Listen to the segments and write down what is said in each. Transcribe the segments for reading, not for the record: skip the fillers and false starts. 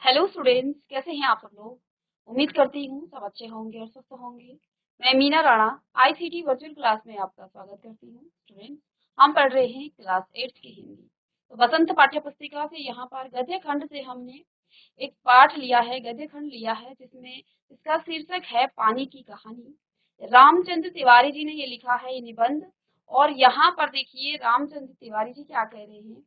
Hello students, कैसे हैं आप सब लोग। उम्मीद करती हूँ सब अच्छे होंगे और स्वस्थ होंगे। मैं Meena Rana ICT virtual class में आपका स्वागत करती हूँ। स्टूडेंट्स, हम पढ़ रहे हैं क्लास 8 की हिंदी। तो बसंत पाठ्य पुस्तिका से यहाँ पर गद्य खंड से हमने एक पाठ लिया है, गद्य खंड लिया है, जिसमें इसका शीर्षक है पानी की कहानी। रामचंद्र तिवारी जी ने ये लिखा है, ये निबंध। और यहाँ पर देखिए रामचंद्र तिवारी जी क्या कह रहे हैं।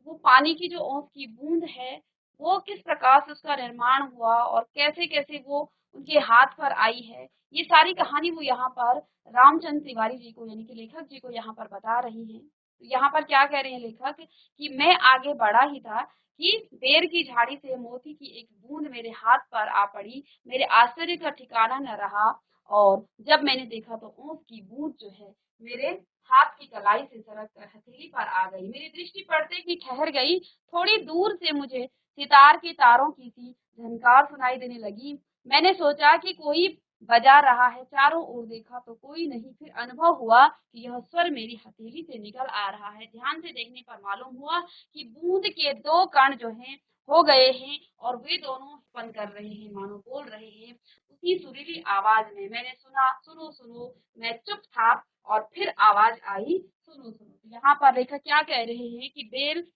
वो पानी की जो ओस की बूंद है, वो किस प्रकार से उसका निर्माण हुआ और कैसे कैसे वो उनके हाथ पर आई है, ये सारी कहानी वो यहाँ पर रामचंद्र तिवारी जी को यानी कि लेखक जी को यहाँ पर बता रही हैं। तो यहाँ पर क्या कह रहे हैं लेखक कि मैं आगे बढ़ा ही था कि बेर की झाड़ी से मोती की एक बूंद मेरे हाथ पर आ पड़ी। मेरे आश्चर्य का ठिकाना न रहा और जब मैंने देखा तो ओस की बूंद जो है मेरे हाथ की कलाई से सरक कर हथेली पर आ गई। मेरी दृष्टि पड़ते ही ठहर गई। थोड़ी दूर से मुझे सितार के तारों की सी झनकार सुनाई देने लगी। मैंने सोचा कि कोई बजा रहा है। चारों ओर देखा तो कोई नहीं। फिर अनुभव हुआ कि यह स्वर मेरी हथेली से निकल आ रहा है। ध्यान से देखने पर मालूम हुआ कि बूंद के दो कण जो हैं हो गए हैं और वे दोनों स्पंद कर रहे हैं, मानो बोल रहे हैं। उसी सुरीली आवाज में मैंने सुना, सुनो सुनो। मैं चुप था और फिर आवाज आई, सुनो सुनो। यहाँ पर लेखक क्या कह रहे हैं कि बेल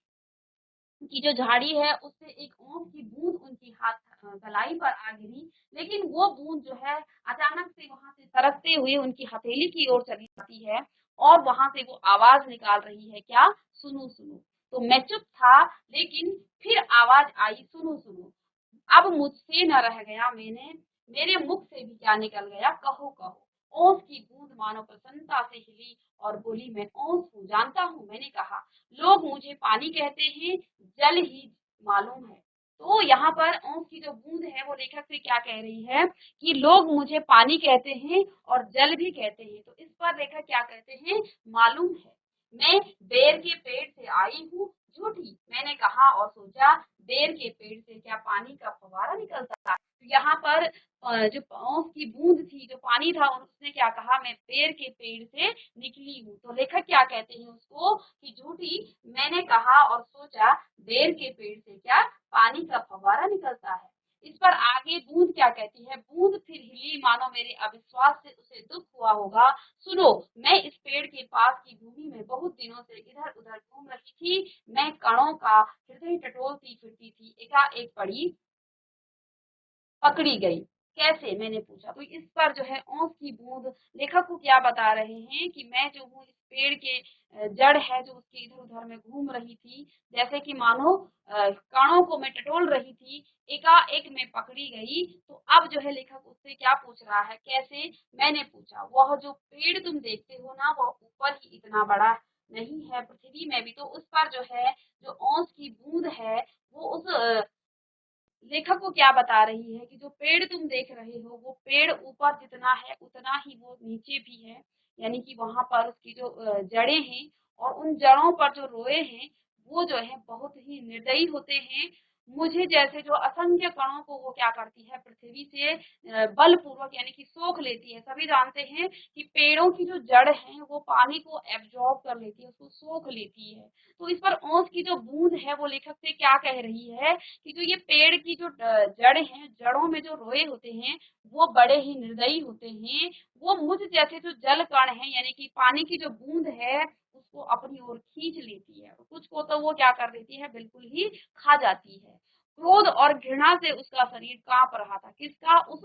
की जो झाड़ी है उससे एक ओंस की बूंद उनकी हाथ गलाई पर आ गिरी। लेकिन वो बूंद जो है अचानक से वहां से सरकते हुए उनकी हथेली की ओर चली जाती है और वहां से वो आवाज निकाल रही है, क्या, सुनो सुनो। तो मैं चुप था, लेकिन फिर आवाज आई, सुनो सुनो। अब मुझसे न रह गया, मैंने मेरे मुख से भी क्या निकल गया, कहो कहो। ओस की बूंद मानो प्रसन्नता से हिली और बोली, मैं ओस हूँ, जानता हूँ। मैंने कहा, लोग मुझे पानी कहते हैं, जल ही मालूम है। तो यहाँ पर ओस की जो बूंद है वो लेखक से क्या कह रही है कि लोग मुझे पानी कहते हैं और जल भी कहते हैं। तो इस पर लेखक क्या कहते हैं, मालूम है। मैं बेर के पेड़ से आई हूँ, झूठी। मैंने कहा और सोचा, बेर के पेड़ से क्या पानी का फव्वारा निकलता है। तो यहाँ पर जो ओस की बूंद थी, जो पानी था, उसने क्या कहा, मैं बेर के पेड़ से निकली हूँ। तो लेखक क्या कहते हैं उसको कि झूठी। मैंने कहा और सोचा, बेर के पेड़ से क्या पानी का फव्वारा निकलता है। इस पर आगे बूंद क्या कहती है, बूंद फिर हिली, मानो मेरे अविश्वास से उसे दुख हुआ होगा। सुनो, मैं इस पेड़ के पास की भूमि में बहुत दिनों से इधर उधर घूम रही थी। मैं कणों का हृदय टटोलती फिरती थी, एकाएक पकड़ी गई। कैसे, मैंने पूछा। तो इस पर जो है ओस की बूंद लेखक को क्या बता रहे हैं कि मैं जो हूँ इस पेड़ के जड़ है जो उसके इधर उधर में घूम रही थी, जैसे कि मानो कणों को मैं टटोल रही थी, एकाएक मैं पकड़ी गई। तो अब जो है लेखक उससे क्या पूछ रहा है, कैसे, मैंने पूछा। वह जो पेड़ तुम देखते हो ना, वह ऊपर ही इतना बड़ा नहीं है, पृथ्वी में भी। तो उस पर जो है जो ओस की बूंद है वो उस लेखक को क्या बता रही है कि जो पेड़ तुम देख रहे हो वो पेड़ ऊपर जितना है उतना ही वो नीचे भी है। यानी कि वहां पर उसकी जो जड़ें हैं और उन जड़ों पर जो रोए हैं वो जो है बहुत ही निर्दयी होते हैं। मुझे जैसे जो असंख्य कणों को वो क्या करती है, पृथ्वी से बलपूर्वक यानी कि सोख लेती है। सभी जानते हैं कि पेड़ों की जो जड़ है वो पानी को एब्जॉर्ब कर लेती है, उसको सोख लेती है। तो इस पर ओस की जो बूंद है वो लेखक से क्या कह रही है कि जो ये पेड़ की जो जड़ हैं, जड़ों में जो रोए होते हैं वो बड़े ही निर्दयी होते हैं। वो मुझ जैसे जो जल कण है यानी कि पानी की जो बूंद है उसको अपनी ओर खींच लेती है, कुछ को तो वो क्या कर देती है, बिल्कुल ही खा जाती है। क्रोध और घृणा से उसका शरीर कांप रहा था। किसका, उस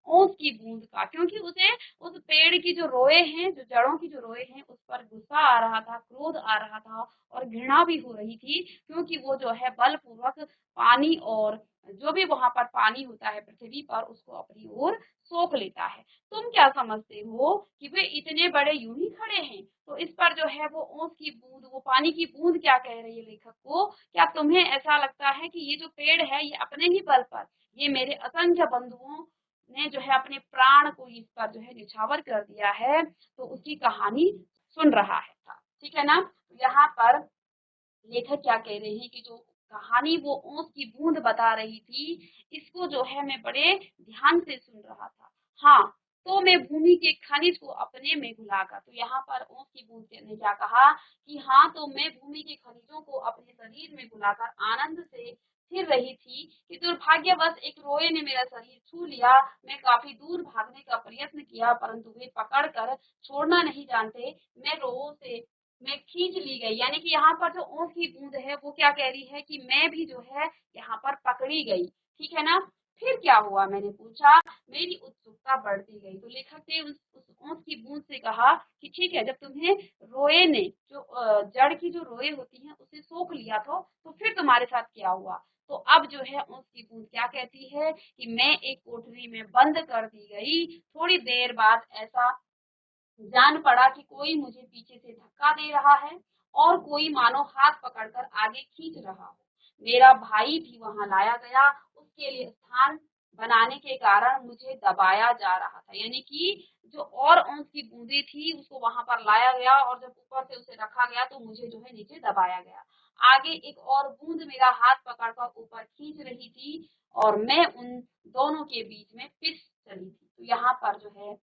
ओस की बूंद का, क्योंकि उसे उस पेड़ की जो रोए हैं, जो जड़ों की जो रोए हैं, उस पर गुस्सा आ रहा था, क्रोध आ रहा था और घृणा भी हो रही थी, क्योंकि वो जो है बलपूर्वक पानी और जो भी वहां पर पानी होता है पृथ्वी पर उसको अपनी ओर सोख लेता है। तुम क्या समझते हो कि वे इतने बड़े यूं ही खड़े हैं। तो इस पर जो है वो ओस की बूंद, वो पानी की बूंद क्या कह रही है लेखक को, क्या तुम्हें ऐसा लगता है कि ये जो पेड़ है ये अपने ही बल पर, ये मेरे असंख्य बंधुओं ने जो है अपने प्राण को इस पर जो है निछावर कर दिया है, तो उसकी कहानी सुन रहा है था। ठीक है ना। तो यहाँ पर लेखक क्या कह रहे हैं कि जो कहानी वो ओस की बूंद बता रही थी, इसको जो है मैं बड़े ध्यान से सुन रहा था। हाँ, तो मैं भूमि के खनिज को अपने में घुलाकर, तो यहाँ पर ओस की बूंद ने क्या कहा कि हाँ, तो मैं भूमि के खनिजों को अपने शरीर में घुलाकर आनंद से स्थिर रही थी कि दुर्भाग्यवश एक रोए ने मेरा शरीर छू लिया। मैं काफी दूर भागने का प्रयत्न किया, परंतु वे पकड़कर छोड़ना नहीं जानते। मैं खींच ली गई। यानी कि यहाँ पर जो ओस की बूंद है वो क्या कह रही है कि मैं भी जो है यहाँ पर पकड़ी गई। ठीक है ना। फिर क्या हुआ, मैंने पूछा। मेरी उत्सुकता बढ़ती गई। तो लेखक ने उस ओस की बूंद से कहा कि ठीक है, जब तुम्हें रोए ने जो जड़ की जो रोए होती हैं उसे सोख लिया था, तो फिर तुम्हारे साथ क्या हुआ। तो अब जो है ओस की बूंद क्या कहती है कि मैं एक कोठरी में बंद कर दी गई। थोड़ी देर बाद ऐसा जान पड़ा कि कोई मुझे पीछे से धक्का दे रहा है और कोई मानो हाथ पकड़कर आगे खींच रहा हो। मेरा भाई भी वहां लाया गया। उसके लिए स्थान बनाने के कारण मुझे दबाया जा रहा था। यानी कि जो और ओंस की बूंदे थी उसको वहां पर लाया गया और जब ऊपर से उसे रखा गया तो मुझे जो है नीचे दबाया गया। आगे एक और बूंद मेरा हाथ पकड़कर ऊपर खींच रही थी और मैं उन दोनों के बीच में पिस चली थी। तो यहाँ पर जो है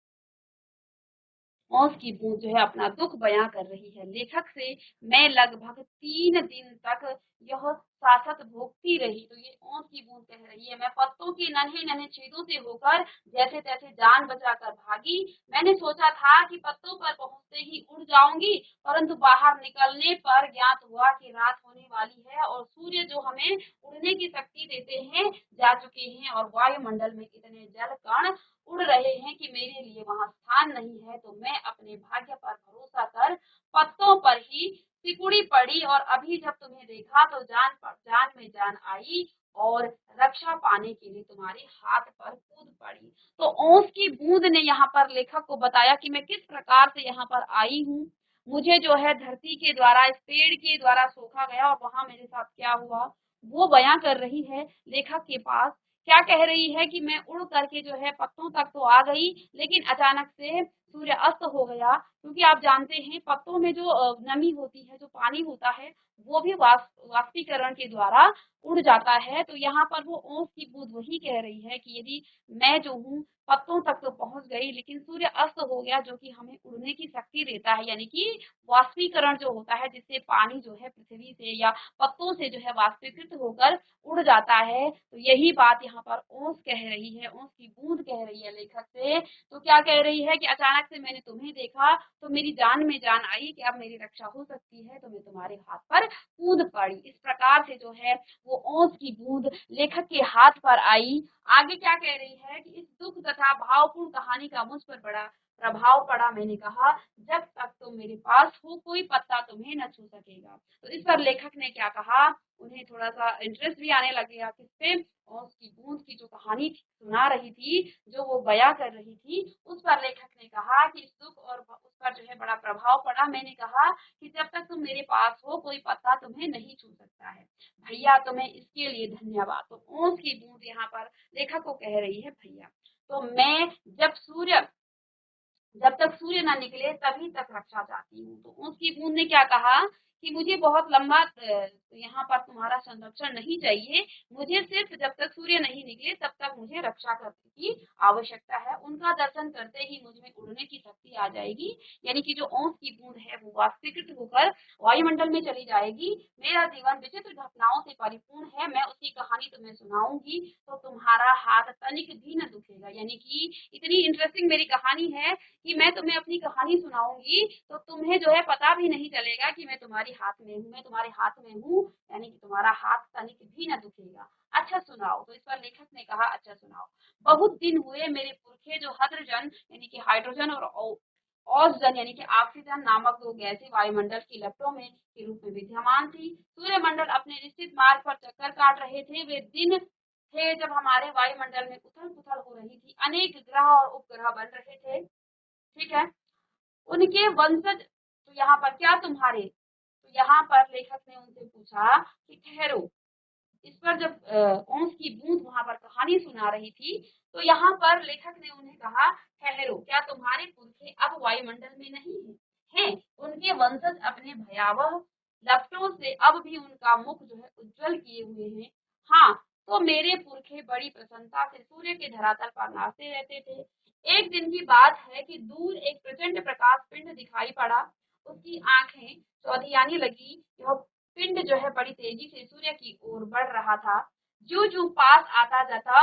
ओस की बूंद जो है अपना दुख बयां कर रही है लेखक से। मैं लगभग 3 दिन तक यह सासत भोगती रही। तो ये ओस की बूंद कह रही है, मैं पत्तों के नन्हे नन्हे छेदों से होकर जैसे तैसे जान बचाकर भागी। मैंने सोचा था कि पत्तों पर पहुंचते ही उड़ जाऊंगी, परंतु बाहर निकलने पर ज्ञात हुआ कि रात होने वाली है और सूर्य जो हमें उड़ने की शक्ति देते हैं जा चुके हैं और वायुमंडल में इतने जल कण उड़ रहे हैं कि मेरे लिए वहां स्थान नहीं है। तो मैं अपने भाग्य पर भरोसा कर पत्तों पर ही सिकुड़ी पड़ी और अभी जब तुम्हें देखा तो जान में जान आई और रक्षा पाने के लिए तुम्हारे हाथ पर कूद पड़ी। तो ओस की बूंद ने यहाँ पर लेखक को बताया कि मैं किस प्रकार से यहाँ पर आई हूँ। मुझे जो है धरती के द्वारा, इस पेड़ के द्वारा सोखा गया और वहां मेरे साथ क्या हुआ वो बयां कर रही है लेखक के पास। क्या कह रही है कि मैं उड़ करके जो है पत्तों तक तो आ गई, लेकिन अचानक से सूर्य अस्त हो गया। क्योंकि आप जानते हैं पत्तों में जो नमी होती है, जो पानी होता है, वो भी वाष्पीकरण के द्वारा उड़ जाता है। तो यहाँ पर वो ओस की बूंद वही कह रही है कि यदि मैं जो हूँ पत्तों तक तो पहुंच गई, लेकिन सूर्य अस्त हो गया जो कि हमें उड़ने की शक्ति देता है। यानी कि वाष्पीकरण जो होता है जिससे पानी जो है पृथ्वी से या पत्तों से जो है वाष्पीकृत होकर उड़ जाता है। तो यही बात यहाँ पर ओस कह रही है, ओस की बूंद कह रही है लेखक से। तो क्या कह रही है कि अचानक से मैंने तुम्हें देखा तो मेरी जान में जान आई कि अब मेरी रक्षा हो सकती है, तो मैं तुम्हारे हाथ पर कूद पड़ी। इस प्रकार से जो है वो ओस की बूंद लेखक के हाथ पर आई। आगे क्या कह रही है कि इस दुख तथा भावपूर्ण कहानी का मुझ पर बड़ा प्रभाव पड़ा। मैंने कहा जब तक तुम मेरे पास हो कोई पत्ता तुम्हें न छू सकेगा। तो इस पर लेखक ने क्या कहा, उन्हें थोड़ा सा इंटरेस्ट भी आने लग गया किसपे, और उसकी बूंद की जो कहानी सुना रही थी, जो वो बयां कर रही थी, उस पर लेखक ने कहा कि इस दुख और उस पर जो है बड़ा प्रभाव पड़ा। मैंने कहा कि जब तक तुम मेरे पास हो कोई पत्ता तुम्हें नहीं छू सकता है। भैया तुम्हें इसके लिए धन्यवाद। तो ओस की बूंद यहाँ पर लेखक को कह रही है भैया। तो मैं जब तक सूर्य ना निकले तभी तक रक्षा चाहती हूँ। तो उसकी बूंद ने क्या कहा कि मुझे बहुत लंबा यहाँ पर तुम्हारा संरक्षण नहीं चाहिए, मुझे सिर्फ जब तक सूर्य नहीं निकले तब तक मुझे रक्षा करने की आवश्यकता है। उनका दर्शन करते ही मुझमें उड़ने की शक्ति आ जाएगी। यानी कि जो ओस की बूंद है वो वाष्पीकृत होकर वायुमंडल में चली जाएगी। मेरा जीवन विचित्र घटनाओं से परिपूर्ण है। मैं उसकी कहानी तुम्हें सुनाऊंगी तो तुम्हारा हाथ तनिक भी न दुखेगा। यानी कि इतनी इंटरेस्टिंग मेरी कहानी है कि मैं तुम्हें अपनी कहानी सुनाऊंगी तो तुम्हें जो है पता भी नहीं चलेगा कि मैं तुम्हारे हाथ में हूँ, मैं तुम्हारे हाथ में हूँ। यानी कि तुम्हारा हाथ तनिक भी न दुखेगा। अच्छा सुनाओ। तो इस पर लेखक ने कहा अच्छा सुनाओ। बहुत दिन हुए मेरे पुरखे जो हाइड्रोजन यानी कि हाइड्रोजन और ऑक्सीजन यानी कि ऑक्सीजन नामक दो गैसें वायुमंडल की लपटों में के रूप में विद्यमान थी, सूर्यमंडल अपने निश्चित मार्ग पर चक्कर काट रहे थे। वे दिन थे जब हमारे वायुमंडल में उथल पुथल हो रही थी, अनेक ग्रह और उपग्रह बन रहे थे। ठीक है। उनके वंशज तो यहाँ पर क्या तुम्हारे, तो यहाँ पर लेखक ने उनसे पूछा कि ठहरो। इस पर जब ओंस की बूंद वहां पर कहानी सुना रही थी तो यहाँ पर लेखक ने उन्हें कहा ठहरो, क्या तुम्हारे पुरखे अब वायुमंडल में नहीं है? उनके वंशज अपने भयावह लपटों से अब भी उनका मुख जो है उज्जवल किए हुए हैं। हाँ, तो मेरे पुरखे बड़ी प्रसन्नता से सूर्य के धरातल पर नाचते रहते थे। एक दिन की बात है कि दूर एक प्रचंड प्रकाश पिंड दिखाई पड़ा। उसकी आंखें चौधियाने लगी। यह पिंड जो है बड़ी तेजी से सूर्य की ओर बढ़ रहा था। जो जो पास आता जाता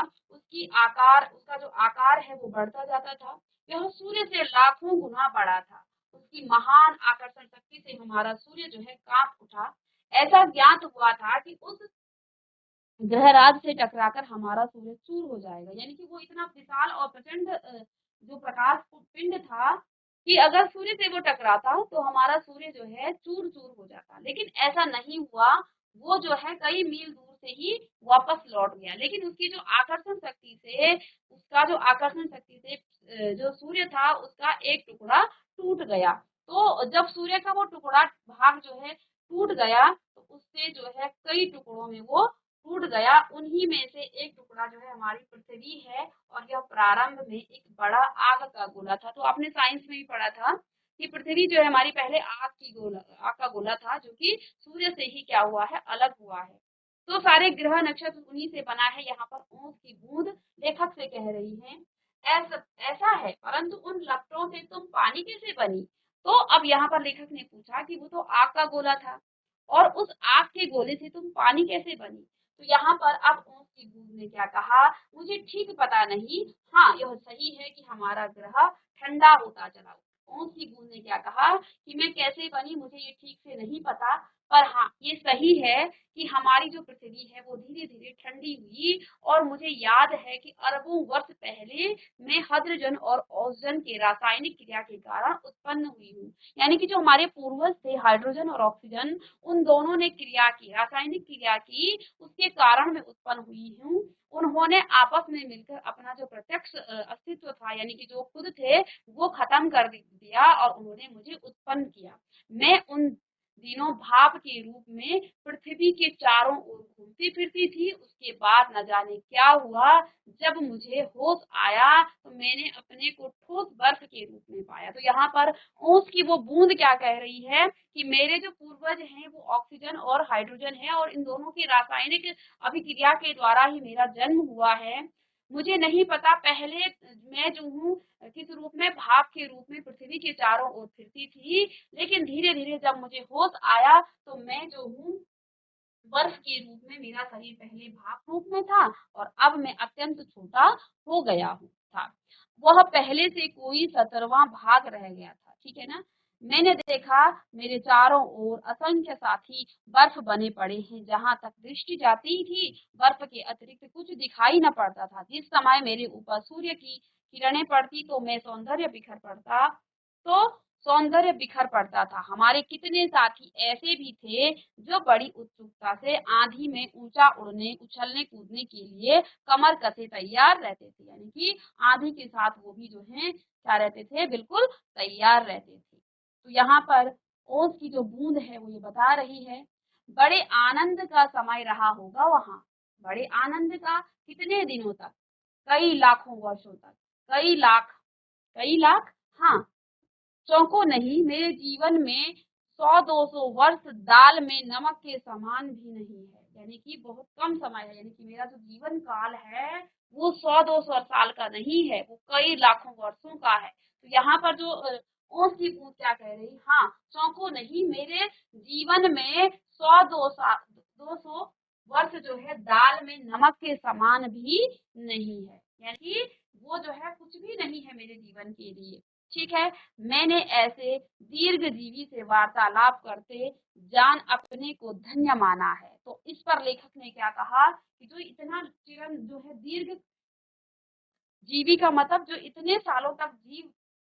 उसका जो आकार है वो बढ़ता जाता था। यह सूर्य से लाखों गुना बड़ा था। उसकी महान आकर्षण शक्ति से हमारा सूर्य जो है कांप उठा। ऐसा ज्ञात हुआ था कि उस ग्रहराज से टकराकर हमारा सूर्य चूर हो जाएगा। यानी कि वो इतना विशाल और प्रचंड जो प्रकाश पिंड था कि अगर सूर्य से वो टकराता तो हमारा सूर्य जो है चूर चूर हो जाता। लेकिन ऐसा नहीं हुआ। वो जो है कई मील दूर से ही वापस लौट गया। लेकिन उसकी जो आकर्षण शक्ति से उसका जो आकर्षण शक्ति से जो सूर्य था उसका एक टुकड़ा टूट गया। तो जब सूर्य का वो टुकड़ा भाग जो है टूट गया तो उससे जो है कई टुकड़ों में वो टूट गया। उन्हीं में से एक टुकड़ा जो है हमारी पृथ्वी है। और यह प्रारंभ में एक बड़ा आग का गोला था। तो आपने साइंस में भी पढ़ा था कि पृथ्वी जो है हमारी पहले आग का गोला था जो कि सूर्य से ही क्या हुआ है अलग हुआ है। तो सारे ग्रह नक्षत्र उन्हीं से बना है। यहाँ पर ओस की बूंद लेखक से कह रही है ऐसा ऐसा है, परंतु उन लपटों से तुम पानी कैसे बनी। तो अब यहाँ पर लेखक ने पूछा कि वो तो आग का गोला था और उस आग के गोले से तुम पानी कैसे बनी। तो यहाँ पर अब ऊँट की बूंद ने क्या कहा, मुझे ठीक पता नहीं। हाँ, यह सही है कि हमारा ग्रह ठंडा होता चला। ऊँट की बूंद ने क्या कहा कि मैं कैसे बनी मुझे ये ठीक से नहीं पता, पर हाँ ये सही है कि हमारी जो पृथ्वी है वो धीरे धीरे ठंडी हुई। और मुझे याद है कि अरबों वर्ष पहले मैं हाइड्रोजन और ऑक्सीजन के रासायनिक क्रिया के कारण उत्पन्न हुई हूँ। यानी कि जो हमारे पूर्वज थे हाइड्रोजन और ऑक्सीजन, उन दोनों ने क्रिया की, रासायनिक क्रिया की, उसके कारण मैं उत्पन्न हुई हूँ। उन्होंने आपस में मिलकर अपना जो प्रत्यक्ष अस्तित्व था यानी कि जो खुद थे वो खत्म कर दिया और उन्होंने मुझे उत्पन्न किया। मैं उन दिनों भाप के रूप में पृथ्वी के चारों ओर घूमती फिरती थी। उसके बाद न जाने क्या हुआ, जब मुझे होश आया तो मैंने अपने को ठोस बर्फ के रूप में पाया। तो यहाँ पर ओस की वो बूंद क्या कह रही है कि मेरे जो पूर्वज हैं वो ऑक्सीजन और हाइड्रोजन है और इन दोनों की रासायनिक अभिक्रिया के द्वारा ही मेरा जन्म हुआ है। मुझे नहीं पता पहले मैं जो हूँ किस रूप में, भाप के रूप में पृथ्वी के चारों ओर फिरती थी। लेकिन धीरे धीरे जब मुझे होश आया तो मैं जो हूँ बर्फ के रूप में, मेरा शरीर पहले भाप रूप में था और अब मैं अत्यंत छोटा हो गया हूँ था। वह पहले से कोई 17वां भाग रह गया था। ठीक है ना। मैंने देखा मेरे चारों ओर असंख्य साथी बर्फ बने पड़े हैं। जहां तक दृष्टि जाती थी बर्फ के अतिरिक्त कुछ दिखाई न पड़ता था। जिस समय मेरे ऊपर सूर्य की किरणें पड़ती तो मैं सौंदर्य बिखर पड़ता था। हमारे कितने साथी ऐसे भी थे जो बड़ी उत्सुकता से आंधी में ऊंचा उड़ने, उछलने कूदने के लिए कमर कसे तैयार रहते थे। यानी कि आंधी के साथ वो भी जो है क्या रहते थे, बिल्कुल तैयार रहते थे। तो यहाँ पर ओस की जो बूंद है वो ये बता रही है बड़े आनंद का समय रहा होगा वहां। बड़े आनंद का कितने दिनों तक, कई लाखों वर्षों तक, कई लाख, हाँ चौंको नहीं, मेरे जीवन में 100-200 वर्ष दाल में नमक के समान भी नहीं है। यानी कि बहुत कम समय है। यानी कि मेरा जो जीवन काल है वो 100-200 साल का नहीं है, वो कई लाखों वर्षों का है। तो यहाँ पर जो ओस की पूछ क्या कह रही, हाँ चौंको नहीं, मेरे जीवन में 100-200 वर्ष जो है दाल में नमक के समान भी नहीं है। यानी कि वो जो है कुछ भी नहीं है मेरे जीवन के लिए। ठीक है। मैंने ऐसे दीर्घजीवी से वार्तालाप करते जान अपने को धन्य माना है। तो इस पर लेखक ने क्या कहा कि जो इतना चिरन जो है दीर्घ जीवी का मतलब जो इतने सालों तक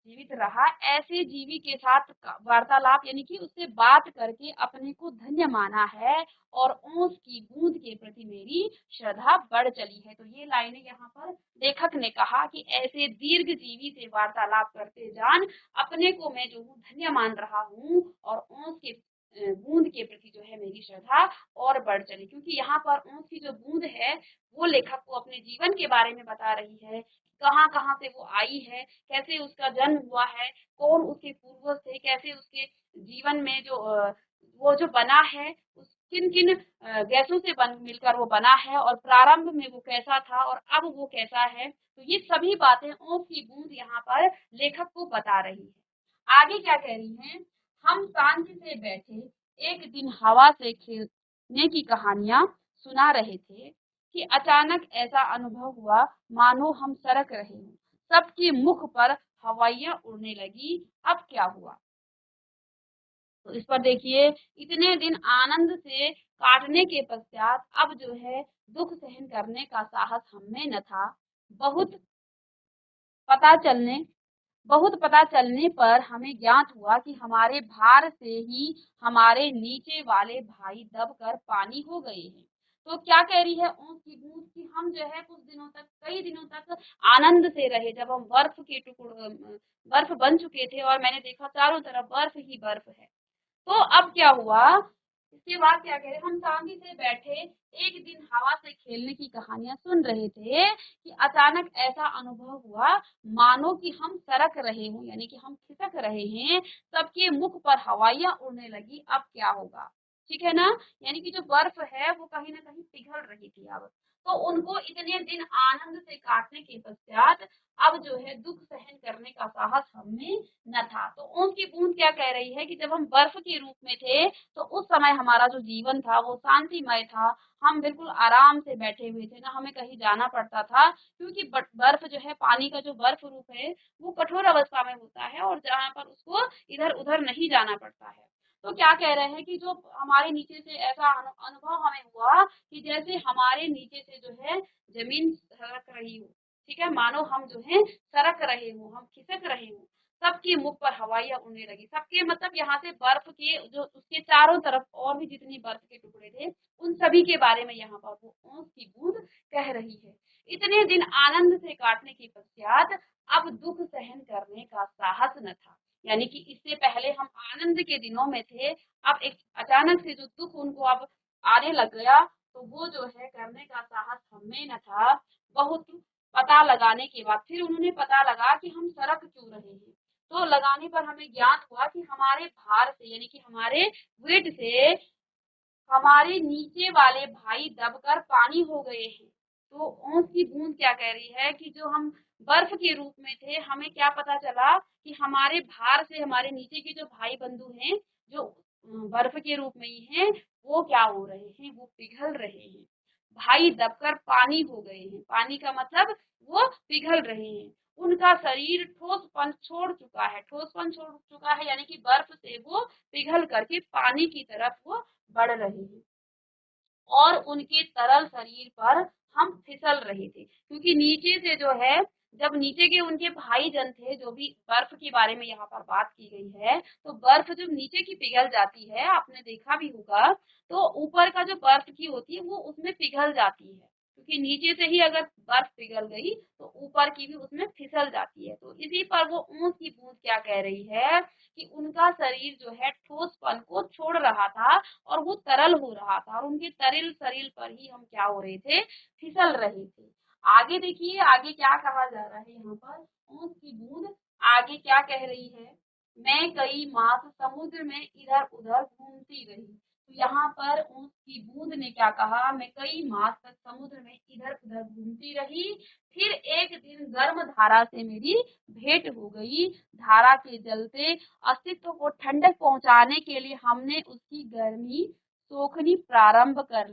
जीवित रहा, ऐसे जीवी के साथ वार्तालाप यानी कि उससे बात करके अपने को धन्य माना है और ओस की बूंद के प्रति मेरी श्रद्धा बढ़ चली है। तो ये लाइनें यहाँ पर लेखक ने कहा कि ऐसे दीर्घ जीवी से वार्तालाप करते जान अपने को मैं जो हूँ धन्य मान रहा हूँ और ओस के बूंद के प्रति जो है मेरी श्रद्धा और बढ़ चली। क्योंकि यहाँ पर ओस की जो बूंद है वो लेखक को अपने जीवन के बारे में बता रही है, कहाँ कहाँ से वो आई है, कैसे उसका जन्म हुआ है, कौन उसके पूर्वज थे, कैसे उसके जीवन में जो वो जो बना है उस किन किन गैसों से मिलकर वो बना है और प्रारंभ में वो कैसा था और अब वो कैसा है। तो ये सभी बातें ओस की बूंद यहाँ पर लेखक को बता रही है। आगे क्या कह रही है, हम शांति से बैठे एक दिन हवा से खेलने की कहानियां सुना रहे थे। कि अचानक ऐसा अनुभव हुआ मानो हम सरक रहे हों। सबके मुख पर हवाइयां उड़ने लगी। अब क्या हुआ? तो इस पर देखिए, इतने दिन आनंद से काटने के पश्चात अब जो है दुख सहन करने का साहस हम में न था। बहुत पता चलने बहुत पता चलने पर हमें ज्ञात हुआ कि हमारे भार से ही हमारे नीचे वाले भाई दबकर पानी हो गए हैं। तो क्या कह रही है ऊँट की गूंज कि हम जो है कुछ दिनों तक, कई दिनों तक आनंद से रहे, जब हम बर्फ बन चुके थे और मैंने देखा चारों तरफ बर्फ ही बर्फ है। तो अब क्या हुआ? इसके बाद क्या कह रहे, हम शांति से बैठे एक दिन हवा से खेलने की कहानियां सुन रहे थे कि अचानक ऐसा अनुभव हुआ मानो कि हम सरक रहे हों, यानी कि हम खिसक रहे हैं। सबके मुख पर हवाइयां उड़ने लगी। अब क्या होगा? ठीक है ना? यानी कि जो बर्फ है वो कहीं ना कहीं पिघल रही थी अब। तो उनको इतने दिन आनंद से काटने के पश्चात अब जो है दुख सहन करने का साहस हमें न था। तो ऊँट की बूंद क्या कह रही है कि जब हम बर्फ के रूप में थे तो उस समय हमारा जो जीवन था वो शांतिमय था। हम बिल्कुल आराम से बैठे हुए थे, ना हमें कहीं जाना पड़ता था, क्योंकि बर्फ जो है, पानी का जो बर्फ रूप है वो कठोर अवस्था में होता है और जहाँ पर उसको इधर उधर नहीं जाना पड़ता है। तो क्या कह रहे हैं कि जो हमारे नीचे से ऐसा अनुभव हमें हुआ कि जैसे हमारे नीचे से जो है जमीन सरक रही हो। ठीक है, मानो हम जो है सरक रहे हो, हम खिसक रहे हो। सबके मुख पर हवाइयां उड़ने लगी। सबके मतलब यहाँ से बर्फ के जो उसके चारों तरफ और भी जितनी बर्फ के टुकड़े थे उन सभी के बारे में यहाँ पर वो ओस की बूंद कह रही है। इतने दिन आनंद से काटने के पश्चात अब दुख सहन करने का साहस न था। यानी कि इससे पहले हम आनंद के दिनों में थे, अब एक अचानक से जो दुख उनको अब आने लग गया, तो वो जो है करने का साहस हमें न था। बहुत पता लगाने के बाद फिर उन्होंने पता लगा कि हम सरक क्यों रहे हैं। तो लगाने पर हमें ज्ञात हुआ कि हमारे भार से, यानी कि हमारे वेट से हमारे नीचे वाले भाई दबकर पानी हो गए हैं। तो ओस की बूंद क्या कह रही है कि जो हम बर्फ के रूप में थे, हमें क्या पता चला कि हमारे भार से हमारे नीचे के जो भाई बंधु हैं, जो बर्फ के रूप में ही हैं, वो क्या हो रहे हैं, वो पिघल रहे हैं। भाई दबकर पानी हो गए हैं। पानी का मतलब वो पिघल रहे हैं। उनका शरीर ठोसपन छोड़ चुका है। ठोसपन छोड़ चुका है यानी कि बर्फ से वो पिघल करके पानी की तरफ वो बढ़ रहे हैं और उनके तरल शरीर पर हम फिसल रहे थे, क्योंकि नीचे से जो है, जब नीचे के उनके भाई जन थे, जो भी बर्फ के बारे में यहाँ पर बात की गई है, तो बर्फ जब नीचे की पिघल जाती है, आपने देखा भी होगा, तो ऊपर का जो बर्फ की होती है वो उसमें पिघल जाती है, क्योंकि नीचे से ही अगर बर्फ पिघल गई तो ऊपर की भी उसमें फिसल जाती है। तो इसी पर वो ऊँट की बूंद क्या कह रही है कि उनका शरीर जो है ठोसपन को छोड़ रहा था और वो तरल हो रहा था और उनके तरल शरीर पर ही हम क्या हो रहे थे, फिसल रहे थे। आगे देखिए, आगे क्या कहा जा रहा है यहाँ पर, ऊँट की बूंद आगे क्या कह रही है, मैं कई मास समुद्र में इधर उधर घूमती रही। तो यहाँ पर ऊँट की बूंद ने क्या कहा, मैं कई मास तक समुद्र में इधर उधर घूमती रही। फिर एक दिन गर्म धारा से मेरी भेंट हो गई। धारा के जलते अस्तित्व को ठंडक पहुंचाने के लिए हमने उसकी गर्मी सोखनी प्रारंभ कर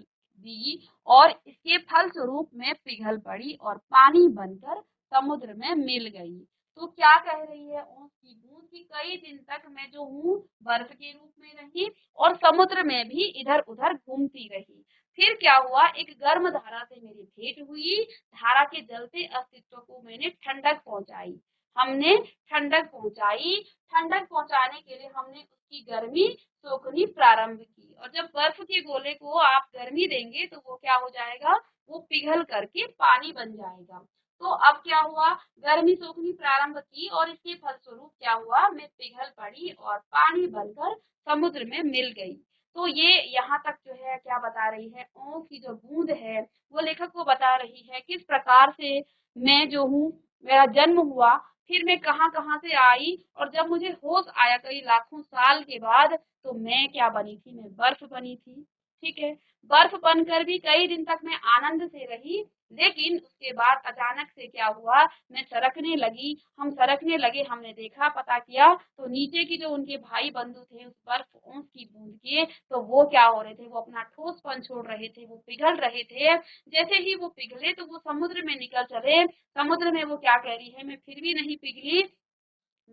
दी और इसके फलस्वरूप में पिघल पड़ी और पानी बनकर समुद्र में मिल गई। तो क्या कह रही है ऊँट की बूंद कि कई दिन तक मैं जो हूँ बर्फ के रूप में रही और समुद्र में भी इधर उधर घूमती रही। फिर क्या हुआ, एक गर्म धारा से मेरी भेंट हुई। धारा के जलते अस्तित्व को मैंने ठंडक पहुंचाई। हमने ठंडक पहुंचाई। ठंडक पहुंचाने के लिए हमने उसकी गर्मी सोखनी प्रारंभ की और जब बर्फ के गोले को आप गर्मी देंगे तो वो क्या हो जाएगा, वो पिघल करके पानी बन जाएगा। तो अब क्या हुआ, गर्मी सोखनी प्रारंभ की और इसके फलस्वरूप क्या हुआ, मैं पिघल पड़ी और पानी बनकर समुद्र में मिल गई। तो ये यहाँ तक जो है क्या बता रही है, ओंठ की जो बूंद है वो लेखक को बता रही है किस प्रकार से मैं जो हूँ, मेरा जन्म हुआ, फिर मैं कहाँ-कहाँ से आई और जब मुझे होश आया कई लाखों साल के बाद, तो मैं क्या बनी थी, मैं बर्फ बनी थी। ठीक है। बर्फ बनकर भी कई दिन तक मैं आनंद से रही, लेकिन उसके बाद अचानक से क्या हुआ, मैं सरकने लगी, हम सरकने लगे, हमने देखा, पता किया तो नीचे की जो उनके भाई बंधु थे उस बर्फ ओस की बूंद के, तो वो क्या हो रहे थे, वो अपना ठोसपन छोड़ रहे थे, वो पिघल रहे थे। जैसे ही वो पिघले तो वो समुद्र में निकल चले। समुद्र में वो क्या कह रही है, मैं फिर भी नहीं पिघली,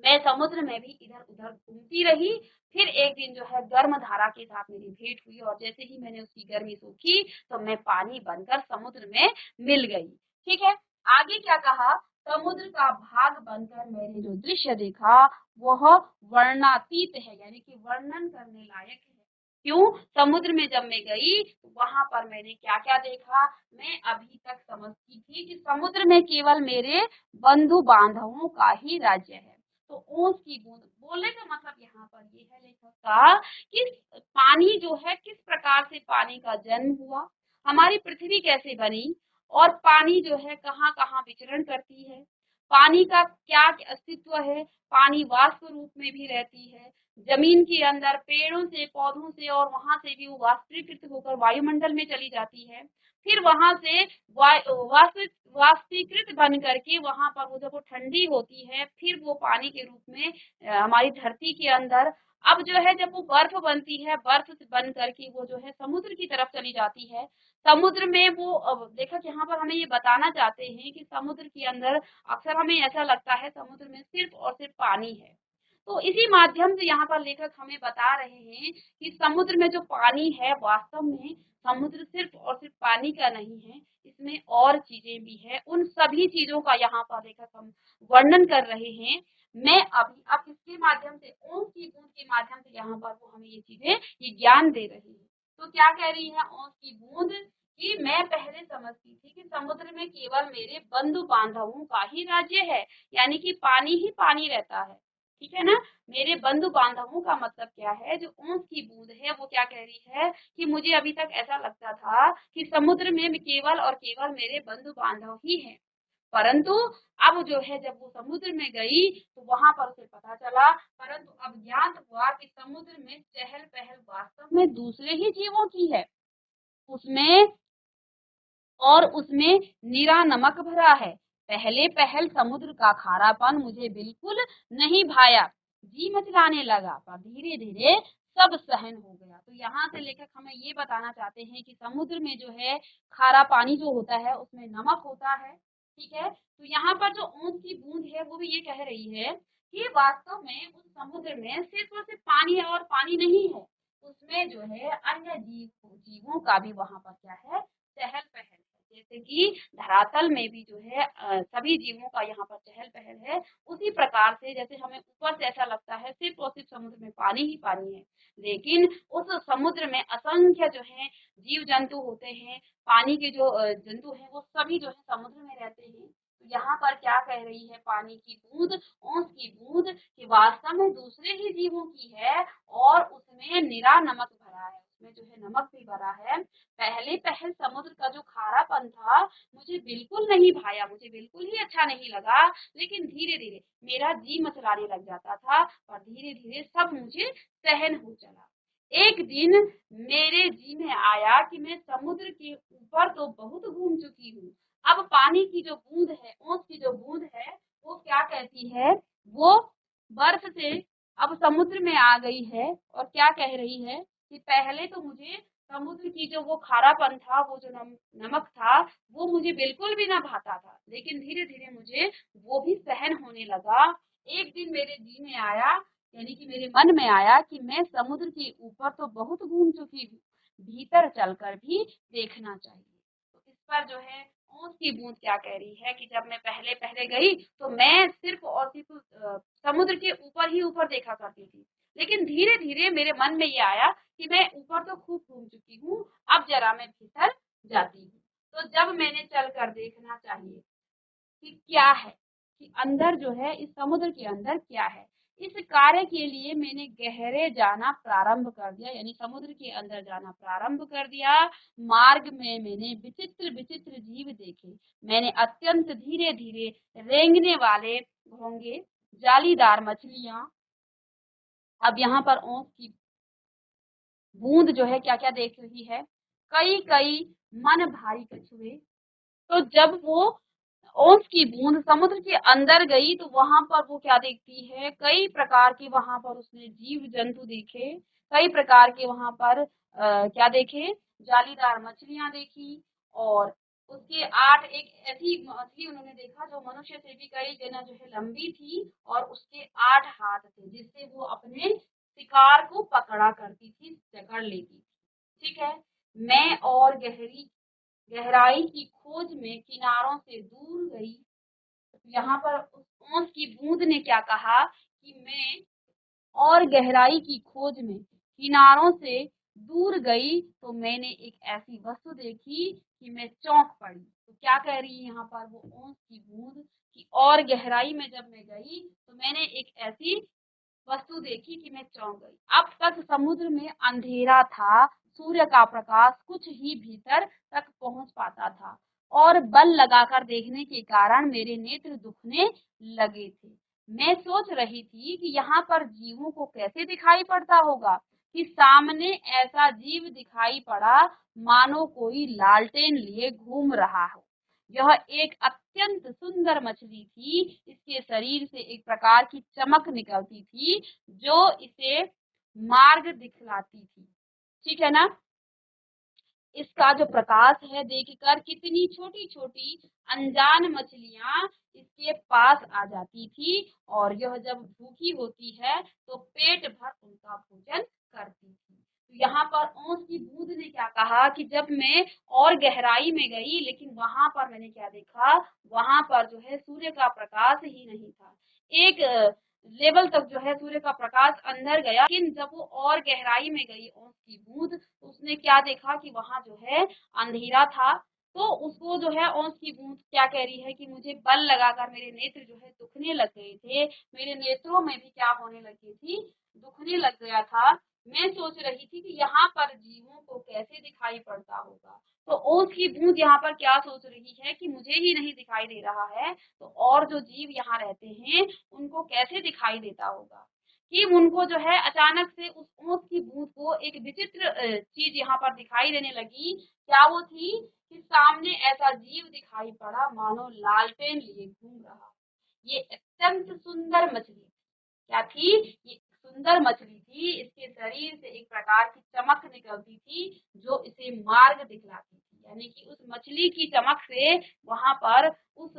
मैं समुद्र में भी इधर-उधर घूमती रही। फिर एक दिन जो है गर्म धारा के साथ मेरी भेंट हुई और जैसे ही मैंने उसकी गर्मी सोखी तो मैं पानी बनकर समुद्र में मिल गई। ठीक है? आगे क्या कहा, समुद्र का भाग बनकर मैंने जो दृश्य देखा वह वर्णनातीत है, यानी कि वर्णन करने लायक है। क्यों? समुद्र में जब मैं गई तो वहां पर मैंने क्या-क्या देखा, मैं अभी तक समझती थी कि समुद्र में केवल मेरे बंधु बांधवों का ही राज्य है। तो ओस की बूंद बोलने का मतलब यहाँ पर ये है लेखक का कि पानी जो है किस प्रकार से पानी का जन्म हुआ, हमारी पृथ्वी कैसे बनी और पानी जो है कहाँ-कहाँ विचरण करती है, पानी का क्या अस्तित्व है, पानी वाष्प रूप में भी रहती है, जमीन के अंदर पेड़ों से, पौधों से और वहां से भी वो वाष्पीकृत होकर वायुमंडल में चली जाती है। फिर वहां से वाष्पीकृत बन करके वहां पर वो जब वो ठंडी होती है फिर वो पानी के रूप में हमारी धरती के अंदर, अब जो है जब वो बर्फ बनती है, बर्फ से बन करके वो जो है समुद्र की तरफ चली जाती है। समुद्र में वो लेखक यहाँ पर हमें ये बताना चाहते हैं कि समुद्र के अंदर अक्सर हमें ऐसा लगता है समुद्र में सिर्फ और सिर्फ पानी है। तो इसी माध्यम से यहाँ पर लेखक हमें बता रहे हैं कि समुद्र में जो पानी है वास्तव में समुद्र सिर्फ और सिर्फ पानी का नहीं है, इसमें और चीजें भी है। उन सभी चीजों का यहाँ पर लेखक हम वर्णन कर रहे हैं। मैं अभी अब इसके माध्यम से ओस की बूंद के माध्यम से यहाँ पर वो हमें ये चीजें ये ज्ञान दे रही है। तो क्या कह रही है ओस की बूंद कि मैं पहले समझती थी कि समुद्र में केवल मेरे बंधु बांधवों का ही राज्य है, यानी कि पानी ही पानी रहता है। ठीक है ना? मेरे बंधु बांधवों का मतलब क्या है, जो ओस की बूंद है वो क्या कह रही है कि मुझे अभी तक ऐसा लगता था कि समुद्र में केवल और केवल मेरे बंधु बांधव ही हैं। परंतु अब जो है जब वो समुद्र में गई तो वहां पर उसे पता चला, परंतु अब ज्ञात हुआ कि समुद्र में चहल पहल वास्तव में दूसरे ही जीवों की है, उसमें और उसमें नीरा नमक भरा है। पहले पहल समुद्र का खारापन मुझे बिल्कुल नहीं भाया, जी मचलाने लगा, पर धीरे धीरे सब सहन हो गया। तो यहाँ से लेखक हमें ये बताना चाहते हैं कि समुद्र में जो है खारा पानी जो होता है उसमें नमक होता है। ठीक है, तो यहाँ पर जो ओस की बूंद है वो भी ये कह रही है कि वास्तव में उस समुद्र में सिर्फ और सिर्फ पानी है और पानी नहीं है, उसमें जो है अन्य जीवों का भी वहां पर क्या है, चहल पहल है। जैसे कि धरातल में भी जो है सभी जीवों का यहाँ पर चहल पहल है। उसी प्रकार से जैसे हमें ऊपर से ऐसा लगता है सिर्फ और सिर्फ समुद्र में पानी ही पानी है, लेकिन उस समुद्र में असंख्य जो है जीव जंतु होते हैं, पानी के जो जंतु हैं वो सभी जो है समुद्र में रहते हैं। तो यहाँ पर क्या कह रही है पानी की बूंद, ओस की बूंद, कि वास्तव में दूसरे ही जीवों की है और उसमें निरा नमक भरा है, उसमें जो है नमक भी भरा है। पहले पहल समुद्र का जो खारापन था मुझे बिल्कुल नहीं भाया, मुझे बिल्कुल ही अच्छा नहीं लगा, लेकिन धीरे धीरे मेरा जी मचलाने लग जाता था और धीरे धीरे सब मुझे सहन हो चला। एक दिन मेरे जी में आया कि मैं समुद्र के ऊपर तो बहुत घूम चुकी हूँ, अब पानी की जो बूंद है, ओस की जो बूंद है वो क्या कहती है, वो बर्फ से अब समुद्र में आ गई है और क्या कह रही है कि पहले तो मुझे समुद्र की जो वो खारापन था, वो जो नमक था, वो मुझे बिल्कुल भी ना भाता था, लेकिन धीरे-धीरे मुझे वो भी सहन होने लगा। एक दिन मेरे जी में आया, यानी कि मेरे मन में आया कि मैं समुद्र के ऊपर तो बहुत घूम चुकी हूँ, भीतर चलकर भी देखना चाहिए। तो इस पर जो है ओस की बूंद क्या कह रही है कि जब मैं पहले-पहले गई तो मैं सिर्फ और सिर्फ समुद्र के ऊपर ही ऊपर देखा करती थी। लेकिन धीरे-धीरे मेरे मन में ये आया कि मैं ऊपर तो खूब घूम चुकी हूँ, अब जरा मैं भीतर जाती हूँ। तो जब मैंने चलकर देखना चाहिए कि क्या है, कि अंदर जो है इस समुद्र के अंदर क्या है। इस कार्य के लिए मैंने गहरे जाना प्रारंभ कर दिया, यानी समुद्र के अंदर जाना प्रारंभ कर दिया। मार्ग में मैंने विचित्र-विचित्र जीव देखे। मैंने अत्यंत धीरे-धीरे रेंगने वाले घोंघे, जालीदार मछलियाँ, अब यहाँ पर ओंस की बूंद जो है क्या क्या देख रही है, कई कई मन भारी कछुए। तो जब वो ओस की बूंद समुद्र के अंदर गई तो वहां पर वो क्या देखती है, कई प्रकार के वहां पर उसने जीव जंतु देखे, कई प्रकार के वहां पर क्या देखे, जालीदार मछलियां देखी। और उसके 8 एक ऐसी मछली उन्होंने देखा जो मनुष्य से भी कई गुना जो है लंबी थी और उसके 8 हाथ थे जिससे वो अपने शिकार को पकड़ा करती थी, पकड़ लेती थी। ठीक है। मैं और गहराई की खोज में किनारों से दूर गई। यहाँ पर उस ओस की बूंद ने क्या कहा कि मैं और गहराई की खोज में किनारों से दूर गई तो मैंने एक ऐसी वस्तु देखी कि मैं चौंक पड़ी। तो क्या कह रही है यहाँ पर वो ओस की बूंद कि और गहराई में जब मैं गई तो मैंने एक ऐसी वस्तु देखी कि मैं चौंक गई। अब तक समुद्र में अंधेरा था, सूर्य का प्रकाश कुछ ही भीतर तक पहुंच पाता था और बल लगाकर देखने के कारण मेरे नेत्र दुखने लगे थे। मैं सोच रही थी कि यहाँ पर जीवों को कैसे दिखाई पड़ता होगा कि सामने ऐसा जीव दिखाई पड़ा मानो कोई लालटेन लिए घूम रहा हो। यह एक अत्यंत सुंदर मछली थी। इसके शरीर से एक प्रकार की चमक निकलती थी जो इसे मार्ग दिखलाती थी। ठीक है ना। इसका जो प्रकाश है देखकर कितनी छोटी छोटी अनजान मछलियां इसके पास आ जाती थी और यह जब भूखी होती है तो पेट भर उनका भोजन करती थी। तो यहाँ पर ओस की बूंद ने क्या कहा कि जब मैं और गहराई में गई लेकिन वहां पर मैंने क्या देखा, वहां पर जो है सूर्य का प्रकाश ही नहीं था। एक लेवल तक जो है सूर्य का प्रकाश अंदर गया, लेकिन जब वो और गहराई में गई ओस की बूंद तो उसने क्या देखा कि वहां जो है अंधेरा था। तो उसको जो है ओस की बूंद क्या कह रही है कि मुझे बल लगाकर मेरे नेत्र जो है दुखने लग गए थे, मेरे नेत्रों में भी क्या होने लगी थी, दुखने लग गया था। मैं सोच रही थी कि यहाँ पर जीवों को कैसे दिखाई पड़ता होगा। तो ओस की बूंद यहाँ पर क्या सोच रही है कि मुझे ही नहीं दिखाई दे रहा है तो और जो जीव यहाँ रहते हैं उनको कैसे दिखाई देता होगा। कि उनको जो है अचानक से उस ओस की बूंद को एक विचित्र चीज यहाँ पर दिखाई देने लगी। क्या वो थी कि सामने ऐसा जीव दिखाई पड़ा मानो लालटेन लिए घूम रहा। ये अत्यंत सुंदर मछली क्या थी, ये सुंदर मछली थी। इसके शरीर से एक प्रकार की चमक निकलती थी जो इसे मार्ग दिखलाती थी। यानी कि उस मछली की चमक से वहां पर उस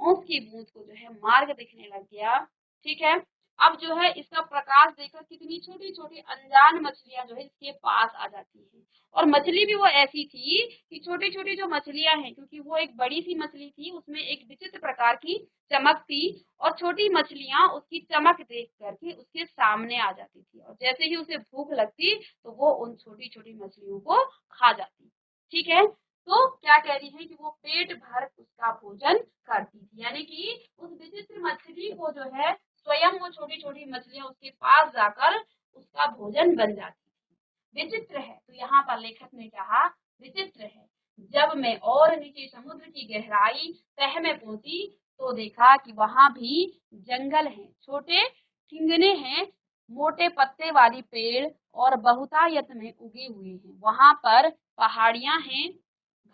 ओस की बूंद को जो है मार्ग दिखने लग गया। ठीक है। अब जो है इसका प्रकाश देखकर कितनी छोटी छोटी अनजान मछलियां जो है इसके पास आ जाती है। और मछली भी वो ऐसी थी कि छोटी छोटी जो मछलियां हैं, क्योंकि वो एक बड़ी सी मछली थी उसमें एक विचित्र प्रकार की चमक थी और छोटी मछलियां उसकी चमक देख करके उसके सामने आ जाती थी और जैसे ही उसे भूख लगती तो वो उन छोटी छोटी मछलियों को खा जाती। ठीक है। तो क्या कह रही है कि वो पेट भर उसका भोजन करती थी, यानी कि उस विचित्र मछली को जो है स्वयं वो छोटी छोटी मछलियां उसके पास जाकर उसका भोजन बन जाती थी। विचित्र है, तो यहाँ पर लेखक ने कहा विचित्र है। जब मैं और नीचे समुद्र की गहराई तह में पहुंची तो देखा कि वहां भी जंगल है, छोटे ठिंगने हैं, मोटे पत्ते वाली पेड़ और बहुतायत में उगे हुए हैं। वहां पर पहाड़ियां हैं,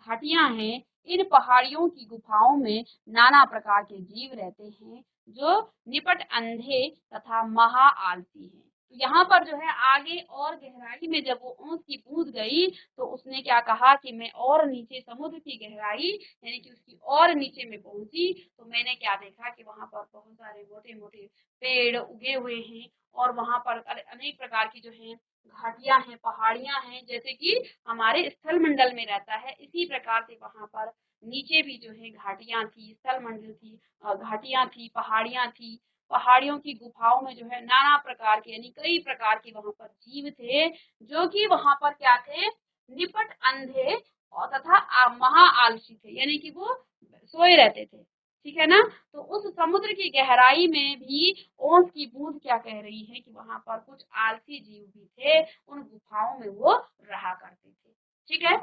घाटियां हैं। इन पहाड़ियों की गुफाओं में नाना प्रकार के जीव रहते हैं जो निपट अंधे तथा महा आलसी हैं। तो यहाँ पर जो है आगे और गहराई में जब वो ओस की बूंद गई तो उसने क्या कहा कि मैं और नीचे समुद्र की गहराई यानी कि उसकी और नीचे में पहुंची तो मैंने क्या देखा कि वहां पर बहुत सारे मोटे मोटे पेड़ उगे हुए हैं और वहां पर अनेक प्रकार की जो है घाटियां हैं, पहाड़ियां हैं, जैसे कि हमारे स्थल मंडल में रहता है इसी प्रकार से वहां पर नीचे भी जो है घाटियां थी, स्थल मंडल थी, घाटियां थी, पहाड़ियां थी। पहाड़ियों की गुफाओं में जो है नाना प्रकार के यानी कई प्रकार के वहां पर जीव थे जो कि वहां पर क्या थे, निपट अंधे और तथा महा आलसी थे, यानी कि वो सोए रहते थे। ठीक है ना। तो उस समुद्र की गहराई में भी ओस की बूंद क्या कह रही है कि वहां पर कुछ आलसी जीव भी थे, उन गुफाओं में वो रहा करते थे। ठीक है।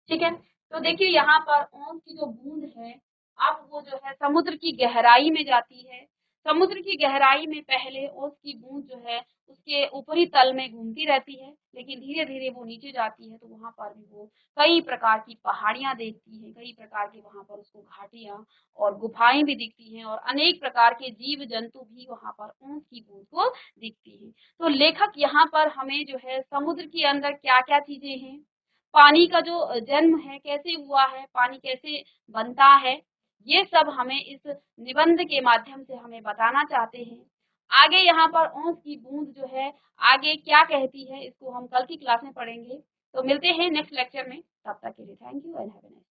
ठीक है। तो देखिए यहाँ पर ओस की जो बूंद है, अब वो जो है समुद्र की गहराई में जाती है। समुद्र की गहराई में पहले ओस की बूंद जो है उसके ऊपरी तल में घूमती रहती है, लेकिन धीरे-धीरे वो नीचे जाती है तो वहाँ पर भी वो कई प्रकार की पहाड़ियाँ देखती है, कई प्रकार के वहाँ पर उसको घाटियाँ और गुफाएँ भी दिखती हैं और अनेक प्रकार के जीव-जंतु भी वहाँ पर ओस की बूंद को दिखती हैं। तो लेखक यहाँ पर हमें जो है समुद्र के अंदर क्या-क्या चीज़ें हैं, पानी का जो जन्म है कैसे हुआ है, पानी कैसे बनता है, ये सब हमें इस निबंध के माध्यम से हमें बताना चाहते हैं। आगे यहाँ पर ओस की बूंद जो है आगे क्या कहती है इसको हम कल की क्लास में पढ़ेंगे। तो मिलते हैं नेक्स्ट लेक्चर में, तब तक के लिए thank you and have a nice day.